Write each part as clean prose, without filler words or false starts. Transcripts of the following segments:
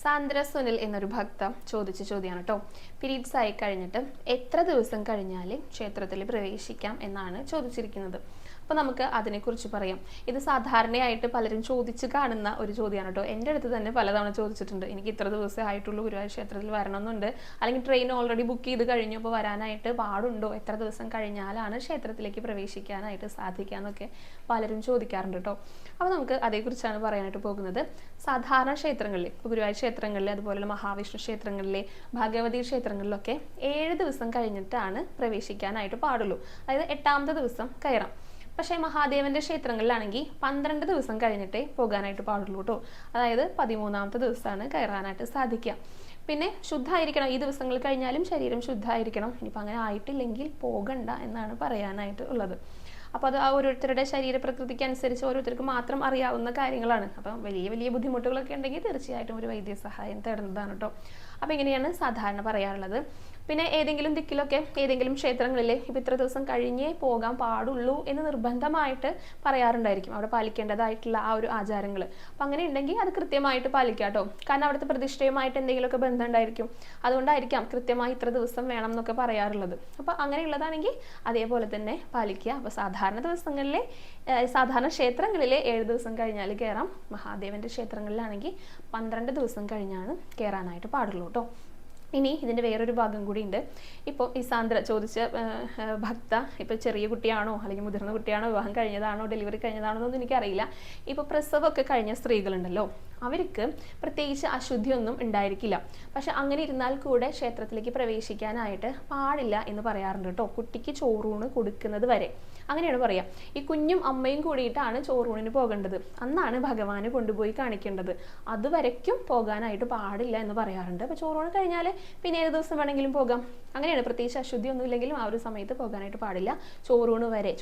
സാന്ദ്ര സുനിൽ എന്നൊരു ഭക്ത ചോദിച്ച ചോദ്യമാണ് കേട്ടോ. പീരീഡ്സ് ആയി കഴിഞ്ഞിട്ട് എത്ര ദിവസം കഴിഞ്ഞാൽ ക്ഷേത്രത്തിൽ പ്രവേശിക്കാം എന്നാണ് ചോദിച്ചിരിക്കുന്നത്. അപ്പോൾ നമുക്ക് അതിനെക്കുറിച്ച് പറയാം. ഇത് സാധാരണയായിട്ട് പലരും ചോദിച്ച് കാണുന്ന ഒരു ചോദ്യമാണ് കേട്ടോ. എൻ്റെ അടുത്ത് തന്നെ പലതവണ ചോദിച്ചിട്ടുണ്ട്. എനിക്ക് ഇത്ര ദിവസമേ ആയിട്ടുള്ളൂ ഗുരുവായൂർ ക്ഷേത്രത്തിൽ വരണമെന്നുണ്ട്, അല്ലെങ്കിൽ ട്രെയിൻ ഓൾറെഡി ബുക്ക് ചെയ്ത് കഴിഞ്ഞു, അപ്പോൾ വരാനായിട്ട് പാടുണ്ടോ, എത്ര ദിവസം കഴിഞ്ഞാലാണ് ക്ഷേത്രത്തിലേക്ക് പ്രവേശിക്കാനായിട്ട് സാധിക്കുക എന്നൊക്കെ പലരും ചോദിക്കാറുണ്ട് കേട്ടോ. അപ്പോൾ നമുക്ക് അതേക്കുറിച്ചാണ് പറയാനായിട്ട് പോകുന്നത്. സാധാരണ ക്ഷേത്രങ്ങളിൽ, ഇപ്പോൾ ഗുരുവായൂർ ക്ഷേത്രങ്ങളിൽ, അതുപോലെ മഹാവിഷ്ണു ക്ഷേത്രങ്ങളിലെ, ഭഗവതി ക്ഷേത്രങ്ങളിലൊക്കെ 7 ദിവസം കഴിഞ്ഞിട്ടാണ് പ്രവേശിക്കാനായിട്ട് പാടുള്ളൂ. അതായത് 8ാമത്തെ ദിവസം കയറാം. പക്ഷേ മഹാദേവന്റെ ക്ഷേത്രങ്ങളിലാണെങ്കിൽ 12 ദിവസം കഴിഞ്ഞിട്ടേ പോകാനായിട്ട് പാടുള്ളൂ കേട്ടോ. അതായത് 13ാമത്തെ ദിവസമാണ് കയറാനായിട്ട് സാധിക്കുക. പിന്നെ ശുദ്ധമായിരിക്കണം, ഈ ദിവസങ്ങൾ കഴിഞ്ഞാലും ശരീരം ശുദ്ധമായിരിക്കണം. ഇനിയിപ്പോൾ അങ്ങനെ ആയിട്ടില്ലെങ്കിൽ പോകണ്ട എന്നാണ് പറയാനായിട്ട് ഉള്ളത്. അപ്പോൾ അത് ഓരോരുത്തരുടെ ശരീരപ്രകൃതിക്ക് അനുസരിച്ച് ഓരോരുത്തർക്ക് മാത്രം അറിയാവുന്ന കാര്യങ്ങളാണ്. അപ്പം വലിയ വലിയ ബുദ്ധിമുട്ടുകളൊക്കെ ഉണ്ടെങ്കിൽ തീർച്ചയായിട്ടും ഒരു വൈദ്യസഹായം തേടുന്നതാണ് കേട്ടോ. അപ്പോൾ ഇങ്ങനെയാണ് സാധാരണ പറയാറുള്ളത്. പിന്നെ ഏതെങ്കിലും ദിക്കിലൊക്കെ ഏതെങ്കിലും ക്ഷേത്രങ്ങളിൽ ഇപ്പോൾ ഇത്ര ദിവസം കഴിഞ്ഞേ പോകാൻ പാടുള്ളൂ എന്ന് നിർബന്ധമായിട്ട് പറയാറുണ്ടായിരിക്കും, അവിടെ പാലിക്കേണ്ടതായിട്ടുള്ള ആ ഒരു ആചാരങ്ങൾ. അപ്പം അങ്ങനെ ഉണ്ടെങ്കിൽ അത് കൃത്യമായിട്ട് പാലിക്കുക കേട്ടോ. കാരണം അവിടുത്തെ പ്രതിഷ്ഠയുമായിട്ട് എന്തെങ്കിലുമൊക്കെ ബന്ധം ഉണ്ടായിരിക്കും, അതുകൊണ്ടായിരിക്കാം കൃത്യമായി ഇത്ര ദിവസം വേണം എന്നൊക്കെ പറയാറുള്ളത്. അപ്പോൾ അങ്ങനെയുള്ളതാണെങ്കിൽ അതേപോലെ തന്നെ പാലിക്കുക. അപ്പോൾ സാധാരണ ദിവസങ്ങളിലെ സാധാരണ ക്ഷേത്രങ്ങളിലെ 7 ദിവസം കഴിഞ്ഞാൽ കയറാം. മഹാദേവന്റെ ക്ഷേത്രങ്ങളിലാണെങ്കിൽ 12 ദിവസം കഴിഞ്ഞാണ് കയറാനായിട്ട് പാടുള്ളൂ കേട്ടോ. ഇനി ഇതിൻ്റെ വേറൊരു ഭാഗം കൂടി ഉണ്ട്. ഇപ്പോൾ ഈ സാന്ദ്ര ചോദിച്ച ഭക്ത ഇപ്പോൾ ചെറിയ കുട്ടിയാണോ അല്ലെങ്കിൽ മുതിർന്ന കുട്ടിയാണോ, വിവാഹം കഴിഞ്ഞതാണോ ഡെലിവറി കഴിഞ്ഞതാണോ എന്നൊന്നും എനിക്കറിയില്ല. ഇപ്പോൾ പ്രസവമൊക്കെ കഴിഞ്ഞ സ്ത്രീകളുണ്ടല്ലോ, അവർക്ക് പ്രത്യേകിച്ച് അശുദ്ധിയൊന്നും ഉണ്ടായിരിക്കില്ല. പക്ഷെ അങ്ങനെ ഇരുന്നാൽ കൂടെ ക്ഷേത്രത്തിലേക്ക് പ്രവേശിക്കാനായിട്ട് പാടില്ല എന്ന് പറയാറുണ്ട് കേട്ടോ. കുട്ടിക്ക് ചോറൂണ് കൊടുക്കുന്നത് വരെ അങ്ങനെയാണ് പറയാം. ഈ കുഞ്ഞും അമ്മയും കൂടിയിട്ടാണ് ചോറൂണിന് പോകേണ്ടത്. അന്നാണ് ഭഗവാന് കൊണ്ടുപോയി കാണിക്കേണ്ടത്. അതുവരയ്ക്കും പോകാനായിട്ട് പാടില്ല എന്ന് പറയാറുണ്ട്. അപ്പോൾ ചോറൂണ് കഴിഞ്ഞാൽ പിന്നെ ഏത് ദിവസം വേണമെങ്കിലും പോകാം. അങ്ങനെയാണ്, പ്രത്യേകിച്ച് അശുദ്ധി ഒന്നും ഇല്ലെങ്കിലും ആ ഒരു സമയത്ത് പോകാനായിട്ട് പാടില്ല. ചോറൂണ് വരെ,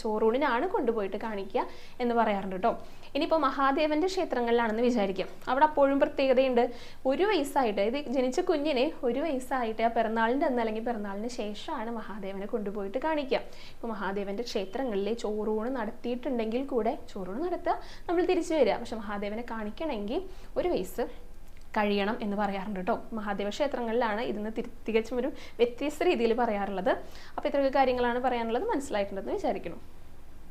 ചോറൂണിനാണ് കൊണ്ടുപോയിട്ട് കാണിക്കുക എന്ന് പറയാറുണ്ട് കേട്ടോ. ഇനിയിപ്പോൾ മഹാദേവന്റെ ക്ഷേത്രങ്ങളിലാണെന്ന് വിചാരിക്കാം, അവിടെ അപ്പോഴും പ്രത്യേകതയുണ്ട്. 1 വയസ്സായിട്ട്, ഇത് ജനിച്ച കുഞ്ഞിനെ 1 വയസ്സായിട്ട് ആ പിറന്നാളിൻ്റെ അന്ന് അല്ലെങ്കിൽ പിറന്നാളിന് ശേഷമാണ് മഹാദേവനെ കൊണ്ടുപോയിട്ട് കാണിക്കുക. ഇപ്പോൾ മഹാദേവന്റെ ക്ഷേത്രങ്ങളിൽ ചോറൂണ് നടത്തിയിട്ടുണ്ടെങ്കിൽ കൂടെ ചോറൂണ് നടത്തുക, നമ്മൾ തിരിച്ചു വരിക. പക്ഷെ മഹാദേവനെ കാണിക്കണമെങ്കിൽ 1 വയസ്സ് കഴിയണം എന്ന് പറയാറുണ്ട് കേട്ടോ. മഹാദേവ ക്ഷേത്രങ്ങളിലാണ് ഇതിന് തികച്ചും ഒരു വ്യത്യസ്ത രീതിയിൽ പറയാറുള്ളത്. അപ്പോൾ ഇത്രയൊക്കെ കാര്യങ്ങളാണ് പറയാനുള്ളത്. മനസ്സിലായിട്ടുണ്ടെന്ന് വിചാരിക്കുന്നു.